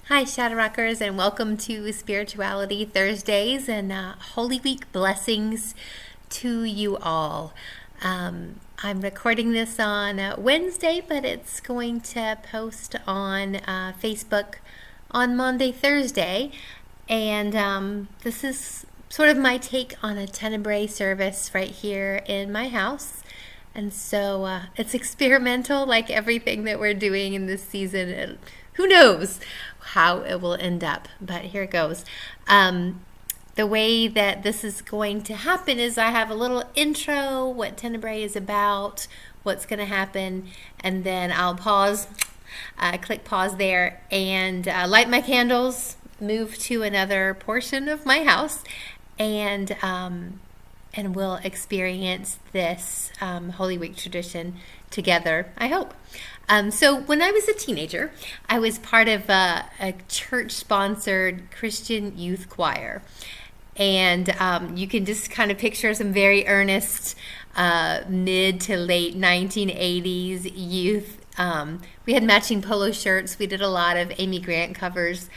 Hi, Shadow Rockers, and welcome to Spirituality Thursdays and Holy Week blessings to you all. I'm recording this on Wednesday, but it's going to post on Facebook on Maundy, Thursday. And this is sort of my take on a Tenebrae service right here in my house. And so it's experimental, like everything that we're doing in this season. Who knows how it will end up, but here it goes. The way that this is going to happen is I have a little intro, what Tenebrae is about, what's going to happen, and then I'll pause, click pause there, and light my candles, move to another portion of my house, and we'll experience this Holy Week tradition together, I hope. So when I was a teenager, I was part of a church-sponsored Christian youth choir. And you can just kind of picture some very earnest mid to late 1980s youth. We had matching polo shirts. We did a lot of Amy Grant covers.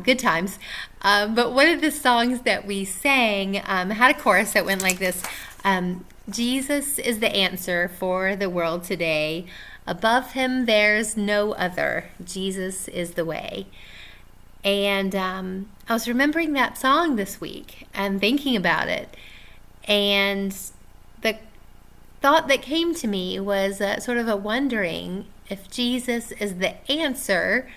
Good times. But one of the songs that we sang had a chorus that went like this. Jesus is the answer for the world today. Above him there's no other. Jesus is the way. And I was remembering that song this week and thinking about it. And the thought that came to me was sort of a wondering, if Jesus is the answer,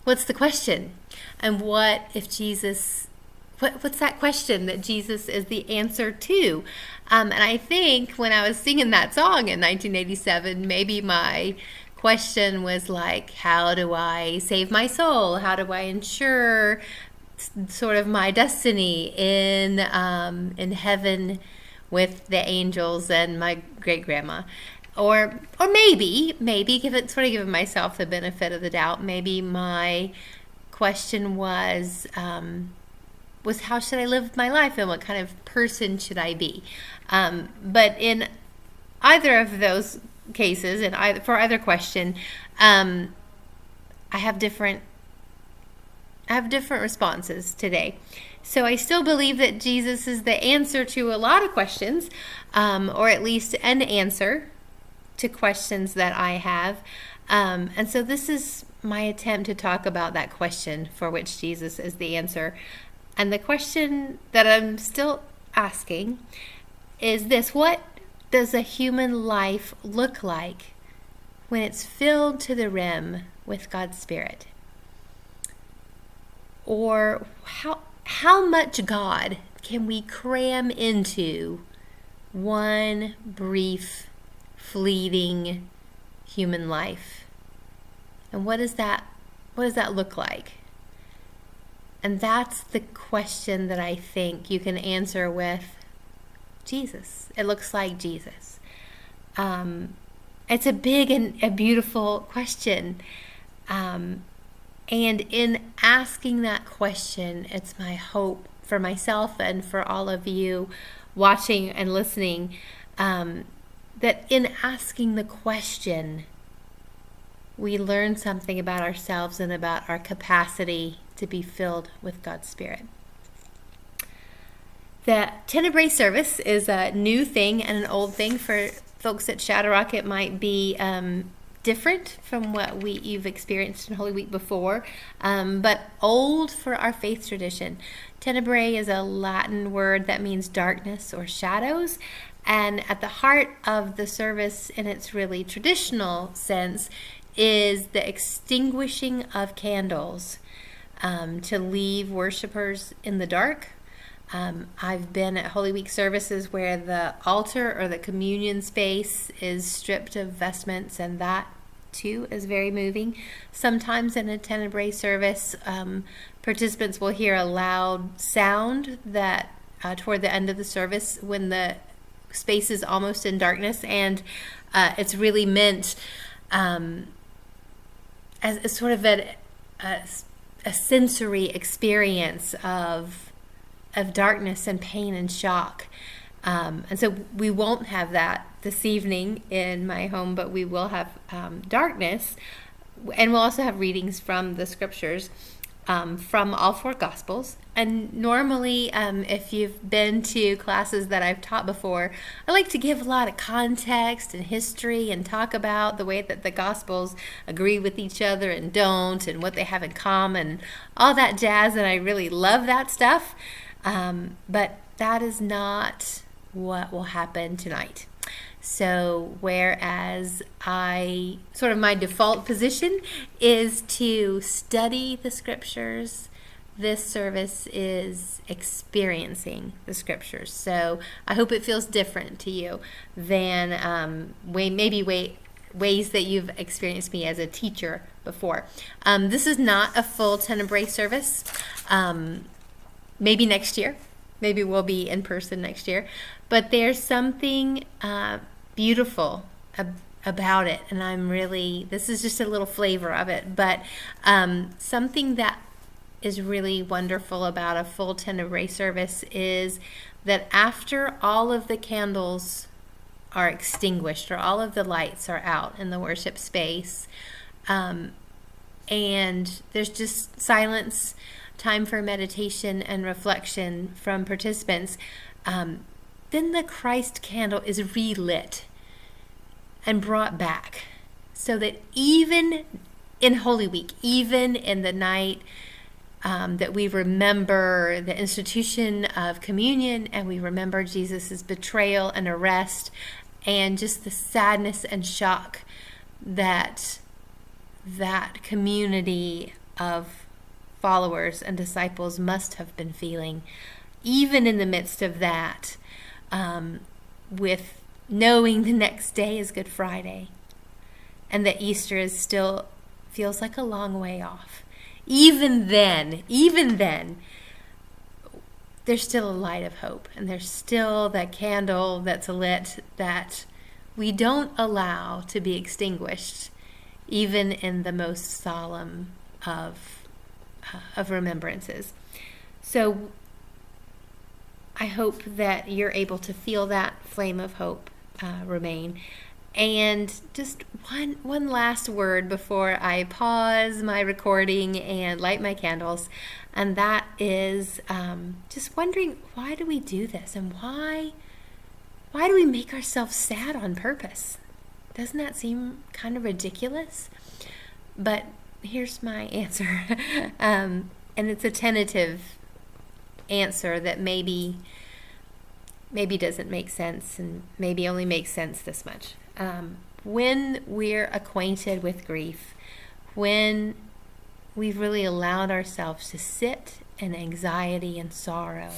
what's the question? And what if Jesus, what's that question that Jesus is the answer to? And I think when I was singing that song in 1987, maybe my question was like, how do I save my soul? How do I ensure sort of my destiny in heaven with the angels and my great grandma? Or maybe giving myself the benefit of the doubt, maybe my question was how should I live my life and what kind of person should I be? But in either of those cases, and for either question, I have different responses today. So I still believe that Jesus is the answer to a lot of questions, or at least an answer to questions that I have. And so this is my attempt to talk about that question for which Jesus is the answer. And the question that I'm still asking is this: what does a human life look like when it's filled to the rim with God's Spirit? Or how much God can we cram into one brief, fleeting human life? And what does that look like? And that's the question that I think you can answer with Jesus. It looks like Jesus. It's a big and a beautiful question. And in asking that question, it's my hope for myself and for all of you watching and listening, that in asking the question, we learn something about ourselves and about our capacity to be filled with God's Spirit. The Tenebrae service is a new thing and an old thing. For folks at Shadow Rock, it might be different from what you've experienced in Holy Week before, but old for our faith tradition. Tenebrae is a Latin word that means darkness or shadows, and at the heart of the service, in its really traditional sense, is the extinguishing of candles to leave worshipers in the dark. I've been at Holy Week services where the altar or the communion space is stripped of vestments, and that too is very moving. Sometimes in a Tenebrae service, participants will hear a loud sound that toward the end of the service when the space is almost in darkness, and it's really meant as sort of a sensory experience of darkness and pain and shock. And so we won't have that this evening in my home, but we will have darkness, and we'll also have readings from the scriptures. from all four Gospels. And normally, if you've been to classes that I've taught before, I like to give a lot of context and history and talk about the way that the Gospels agree with each other and don't, and what they have in common, all that jazz, and I really love that stuff. But that is not what will happen tonight. So whereas my default position is to study the scriptures, this service is experiencing the scriptures. So I hope it feels different to you than ways that you've experienced me as a teacher before. This is not a full Tenebrae service. Maybe next year. Maybe we'll be in person next year. But there's something beautiful about it, and this is just a little flavor of it, but something that is really wonderful about a full Tenebrae service is that after all of the candles are extinguished or all of the lights are out in the worship space, and there's just silence, time for meditation and reflection from participants, then the Christ candle is relit and brought back, so that even in Holy Week, even in the night that we remember the institution of communion, and we remember Jesus' betrayal and arrest, and just the sadness and shock that that community of followers and disciples must have been feeling, even in the midst of that, with knowing the next day is Good Friday and that Easter is still feels like a long way off. Even then, there's still a light of hope, and there's still that candle that's lit that we don't allow to be extinguished, even in the most solemn of remembrances. So I hope that you're able to feel that flame of hope remain. And just one last word before I pause my recording and light my candles, and that is just wondering, why do we do this, and why do we make ourselves sad on purpose? Doesn't that seem kind of ridiculous? But here's my answer, and it's a tentative answer that maybe doesn't make sense, and maybe only makes sense this much. When we're acquainted with grief, when we've really allowed ourselves to sit in anxiety and sorrow,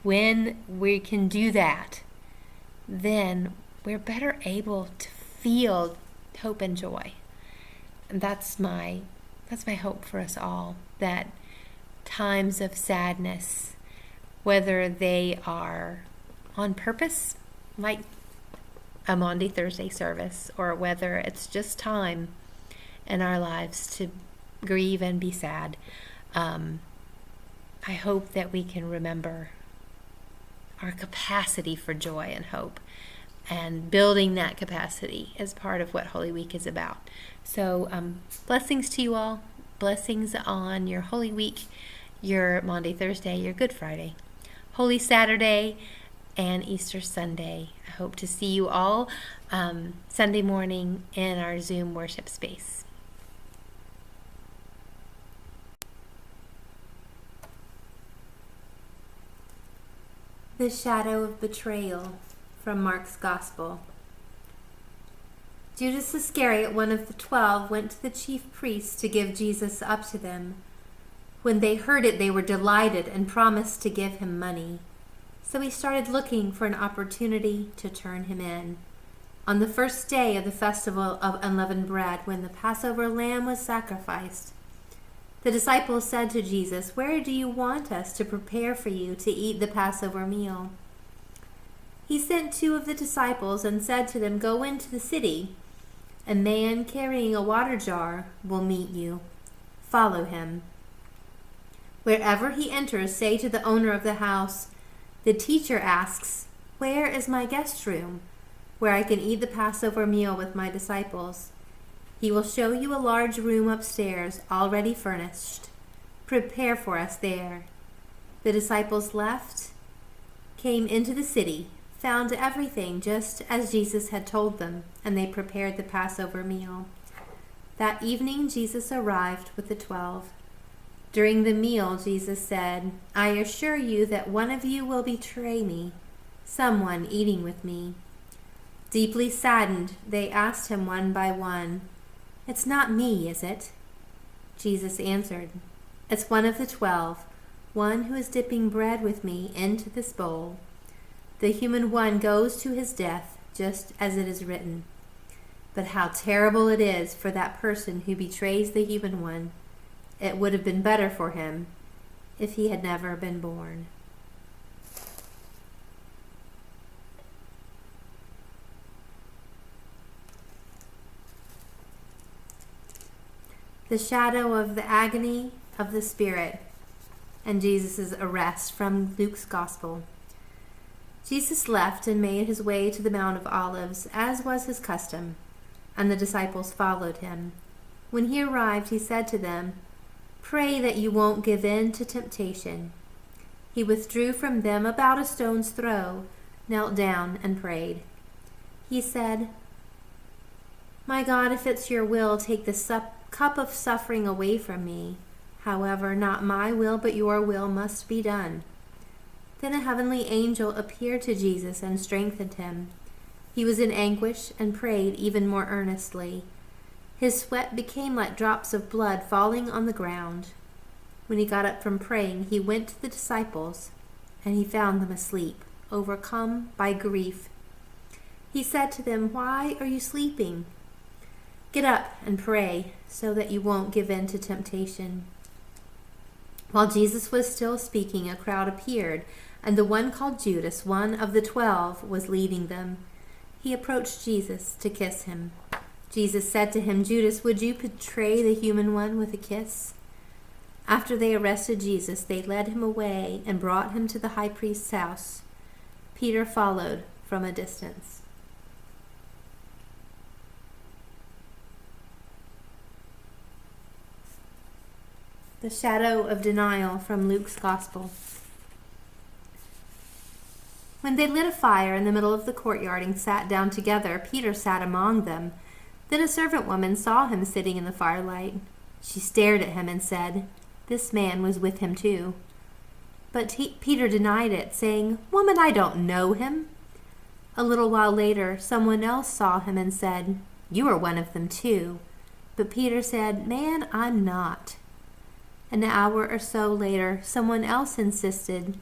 when we can do that, then we're better able to feel hope and joy. And that's my hope for us all, that times of sadness, whether they are on purpose, like a Maundy Thursday service, or whether it's just time in our lives to grieve and be sad, I hope that we can remember our capacity for joy and hope, and building that capacity is part of what Holy Week is about. So blessings to you all. Blessings on your Holy Week, your Maundy Thursday, your Good Friday, Holy Saturday, and Easter Sunday. I hope to see you all Sunday morning in our Zoom worship space. The shadow of betrayal from Mark's Gospel. Judas Iscariot, one of the 12, went to the chief priests to give Jesus up to them. When they heard it, they were delighted and promised to give him money. So he started looking for an opportunity to turn him in. On the first day of the festival of unleavened bread, when the Passover lamb was sacrificed, the disciples said to Jesus, "Where do you want us to prepare for you to eat the Passover meal?" He sent 2 of the disciples and said to them, "Go into the city. A man carrying a water jar will meet you. Follow him. Wherever he enters, say to the owner of the house, 'The teacher asks, where is my guest room, where I can eat the Passover meal with my disciples?' He will show you a large room upstairs, already furnished. Prepare for us there." The disciples left, came into the city, found everything just as Jesus had told them, and they prepared the Passover meal. That evening Jesus arrived with the 12. During the meal, Jesus said, "I assure you that one of you will betray me, someone eating with me." Deeply saddened, they asked him one by one, "It's not me, is it?" Jesus answered, "It's one of the 12, one who is dipping bread with me into this bowl. The human one goes to his death, just as it is written. But how terrible it is for that person who betrays the human one. It would have been better for him if he had never been born." The shadow of the agony of the Spirit and Jesus' arrest from Luke's Gospel. Jesus left and made his way to the Mount of Olives, as was his custom, and the disciples followed him. When he arrived, he said to them, "Pray that you won't give in to temptation." He withdrew from them about a stone's throw, knelt down, and prayed. He said, "My God, if it's your will, take the cup of suffering away from me. However, not my will, but your will must be done." Then a heavenly angel appeared to Jesus and strengthened him. He was in anguish and prayed even more earnestly. His sweat became like drops of blood falling on the ground. When he got up from praying, he went to the disciples, and he found them asleep, overcome by grief. He said to them, "Why are you sleeping? Get up and pray, so that you won't give in to temptation." While Jesus was still speaking, a crowd appeared, and the one called Judas, one of the 12, was leading them. He approached Jesus to kiss him. Jesus said to him, "Judas, would you betray the human one with a kiss?" After they arrested Jesus, they led him away and brought him to the high priest's house. Peter followed from a distance. The shadow of denial from Luke's Gospel. When they lit a fire in the middle of the courtyard and sat down together, Peter sat among them. Then a servant woman saw him sitting in the firelight. She stared at him and said, "This man was with him too." But Peter denied it, saying, "Woman, I don't know him." A little while later, someone else saw him and said, "You are one of them too." But Peter said, "Man, I'm not." An hour or so later, someone else insisted,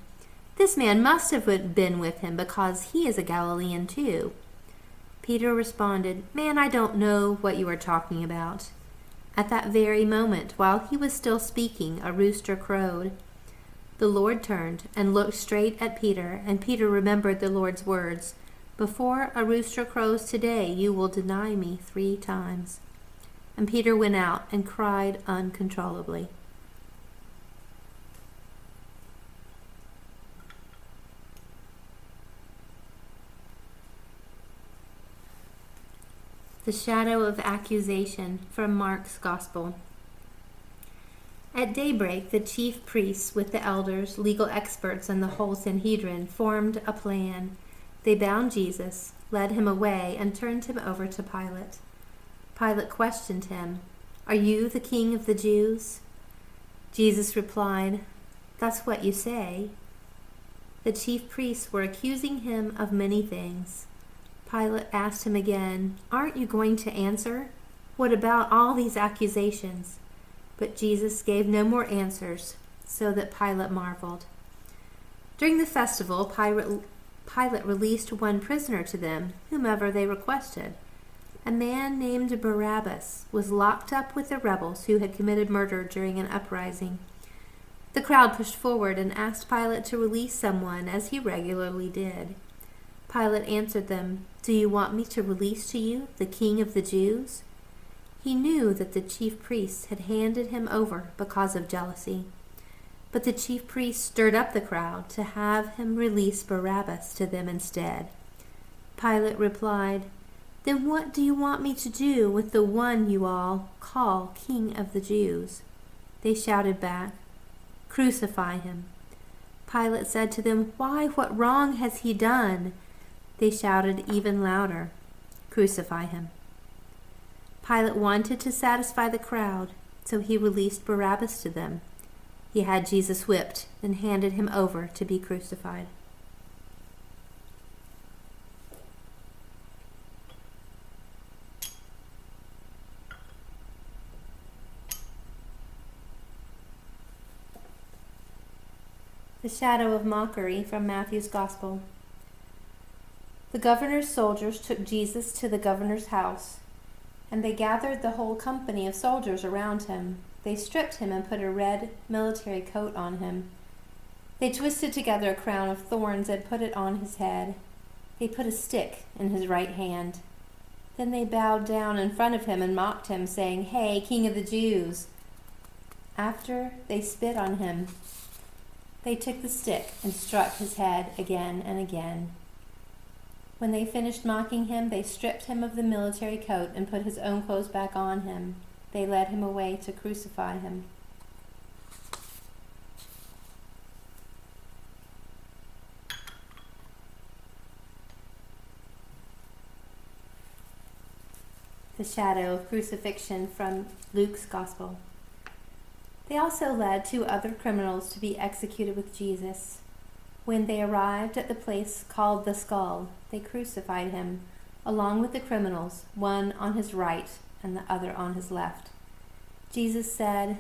"This man must have been with him because he is a Galilean too." Peter responded, "Man, I don't know what you are talking about." At that very moment, while he was still speaking, a rooster crowed. The Lord turned and looked straight at Peter, and Peter remembered the Lord's words, "Before a rooster crows today, you will deny me 3 times." And Peter went out and cried uncontrollably. The shadow of accusation from Mark's Gospel. At daybreak, the chief priests with the elders, legal experts, and the whole Sanhedrin formed a plan. They bound Jesus, led him away, and turned him over to Pilate. Pilate questioned him, "Are you the king of the Jews?" Jesus replied, "That's what you say." The chief priests were accusing him of many things. Pilate asked him again, "Aren't you going to answer? What about all these accusations?" But Jesus gave no more answers, so that Pilate marveled. During the festival, Pilate released one prisoner to them, whomever they requested. A man named Barabbas was locked up with the rebels who had committed murder during an uprising. The crowd pushed forward and asked Pilate to release someone, as he regularly did. Pilate answered them, "Do you want me to release to you the king of the Jews?" He knew that the chief priests had handed him over because of jealousy. But the chief priests stirred up the crowd to have him release Barabbas to them instead. Pilate replied, "Then what do you want me to do with the one you all call King of the Jews?" They shouted back, "Crucify him." Pilate said to them, "Why, what wrong has he done?" They shouted even louder, "Crucify him." Pilate wanted to satisfy the crowd, so he released Barabbas to them. He had Jesus whipped and handed him over to be crucified. The shadow of mockery from Matthew's Gospel. The governor's soldiers took Jesus to the governor's house, and they gathered the whole company of soldiers around him. They stripped him and put a red military coat on him. They twisted together a crown of thorns and put it on his head. They put a stick in his right hand. Then they bowed down in front of him and mocked him, saying, "Hey, King of the Jews!" After they spit on him, they took the stick and struck his head again and again. When they finished mocking him, they stripped him of the military coat and put his own clothes back on him. They led him away to crucify him. The shadow of crucifixion from Luke's Gospel. They also led 2 other criminals to be executed with Jesus. When they arrived at the place called the Skull, they crucified him, along with the criminals, one on his right and the other on his left. Jesus said,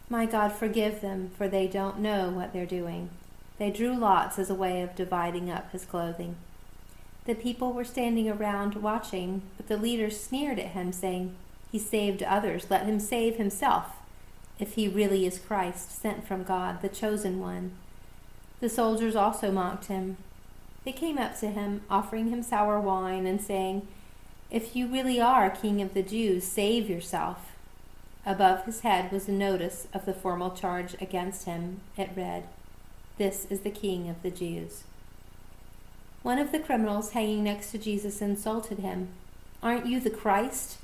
"My God, forgive them, for they don't know what they're doing." They drew lots as a way of dividing up his clothing. The people were standing around watching, but the leaders sneered at him, saying, "He saved others, let him save himself, if he really is Christ, sent from God, the chosen one." The soldiers also mocked him. They came up to him, offering him sour wine and saying, "If you really are King of the Jews, save yourself." Above his head was a notice of the formal charge against him. It read, "This is the King of the Jews." One of the criminals hanging next to Jesus insulted him, "Aren't you the Christ?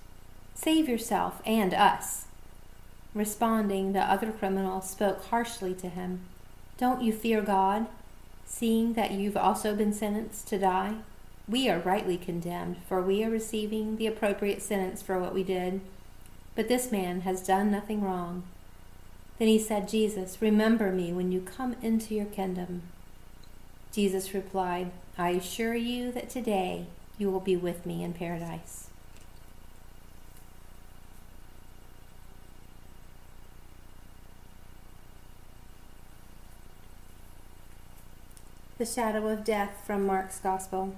Save yourself and us." Responding, the other criminal spoke harshly to him, "Don't you fear God, seeing that you've also been sentenced to die? We are rightly condemned, for we are receiving the appropriate sentence for what we did. But this man has done nothing wrong." Then he said, "Jesus, remember me when you come into your kingdom." Jesus replied, "I assure you that today you will be with me in paradise." The shadow of death from Mark's Gospel.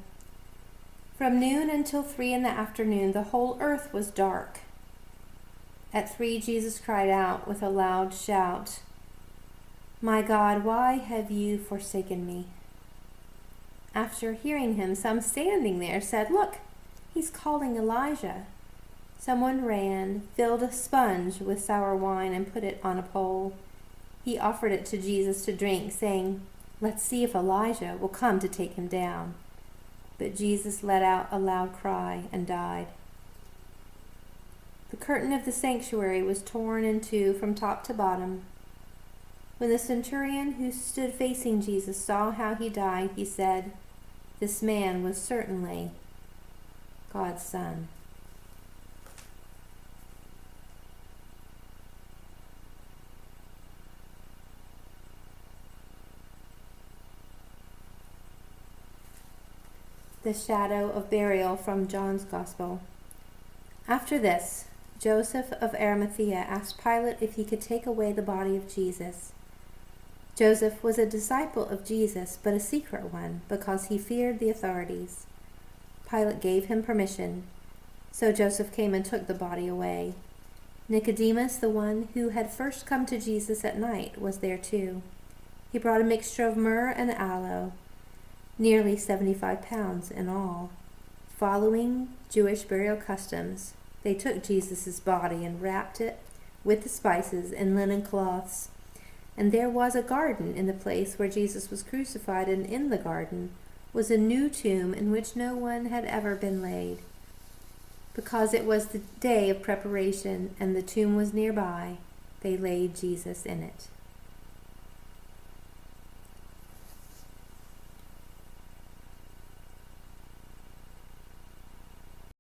From noon until 3 in the afternoon, the whole earth was dark. At 3, Jesus cried out with a loud shout, "My God, why have you forsaken me?" After hearing him, some standing there said, "Look, he's calling Elijah." Someone ran, filled a sponge with sour wine, and put it on a pole. He offered it to Jesus to drink, saying, "Let's see if Elijah will come to take him down." But Jesus let out a loud cry and died. The curtain of the sanctuary was torn in 2 from top to bottom. When the centurion who stood facing Jesus saw how he died, he said, "This man was certainly God's Son." The shadow of burial from John's Gospel. After this, Joseph of Arimathea asked Pilate if he could take away the body of Jesus. Joseph was a disciple of Jesus, but a secret one, because he feared the authorities. Pilate gave him permission, so Joseph came and took the body away. Nicodemus, the one who had first come to Jesus at night, was there too. He brought a mixture of myrrh and aloe, nearly 75 pounds in all. Following Jewish burial customs, they took Jesus' body and wrapped it with the spices in linen cloths. And there was a garden in the place where Jesus was crucified, and in the garden was a new tomb in which no one had ever been laid. Because it was the day of preparation and the tomb was nearby, they laid Jesus in it.